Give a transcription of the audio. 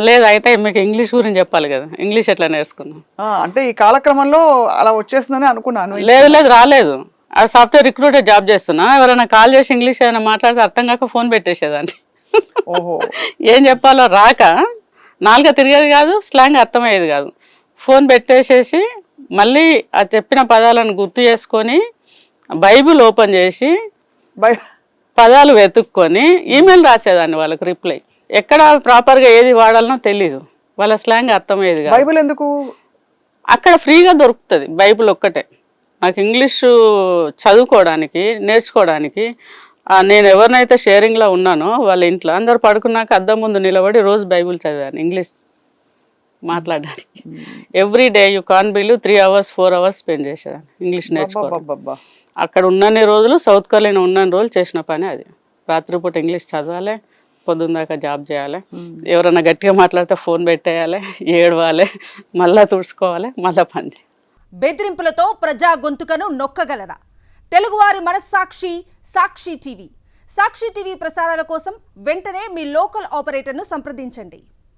లేదు, అయితే మీకు ఇంగ్లీష్ గురించి చెప్పాలి కదా, ఇంగ్లీష్ ఎట్లా నేర్చుకున్నాం. అంటే ఈ కాలక్రమంలో అలా వచ్చేస్తుందని అనుకున్నాను. లేదు లేదు, రాలేదు. ఆ సాఫ్ట్వేర్ రిక్రూటర్ జాబ్ చేస్తున్నా, ఎవరైనా కాల్ చేసి ఇంగ్లీష్ ఏమైనా మాట్లాడితే అర్థం కాక ఫోన్ పెట్టేసేదాన్ని. ఓహో. ఏం చెప్పాలో రాక నాలుక తిరిగేది కాదు, స్లాంగ్ అర్థమయ్యేది కాదు. ఫోన్ పెట్టేసేసి మళ్ళీ ఆ చెప్పిన పదాలను గుర్తు చేసుకొని బైబిల్ ఓపెన్ చేసి పదాలు వెతుక్కొని ఈమెయిల్ రాసేదాన్ని వాళ్ళకి రిప్లై. ఎక్కడ ప్రాపర్గా ఏది వాడాలనో తెలీదు, వాళ్ళ స్లాంగ్ అర్థమయ్యేది కాదు. బైబిల్ ఎందుకు? అక్కడ ఫ్రీగా దొరుకుతుంది బైబిల్ ఒక్కటే నాకు ఇంగ్లీషు చదువుకోవడానికి, నేర్చుకోవడానికి. నేను ఎవరినైతే షేరింగ్లో ఉన్నానో వాళ్ళ ఇంట్లో అందరు పడుకున్నాక అద్దం ముందు నిలబడి రోజు బైబిల్ చదివాను ఇంగ్లీష్ మాట్లాడడానికి. Every day you can believe 3 hours 4 hours spend చేసేదాన్ని ఇంగ్లీష్ నేర్చుకోవడం. అక్కడ ఉన్నన్ని రోజులు, సౌత్ కొరియాలో ఉన్నన్ని రోజులు చేసిన పని అది. రాత్రిపూట ఇంగ్లీష్ చదవాలి, పొద్దున్న దాకా జాబ్ చేయాలి, ఎవరైనా గట్టిగా మాట్లాడితే ఫోన్ పెట్టేయాలి, ఏడవాలి, మళ్ళీ తుడుచుకోవాలి, మళ్ళీ పని చేయాలి. బెదిరింపులతో ప్రజా గొంతుకను నొక్కగలరా? తెలుగువారి మనస్సాక్షి సాక్షి టీవీ. సాక్షి టీవీ ప్రసారాల కోసం వెంటనే మీ లోకల్ ఆపరేటర్ను సంప్రదించండి.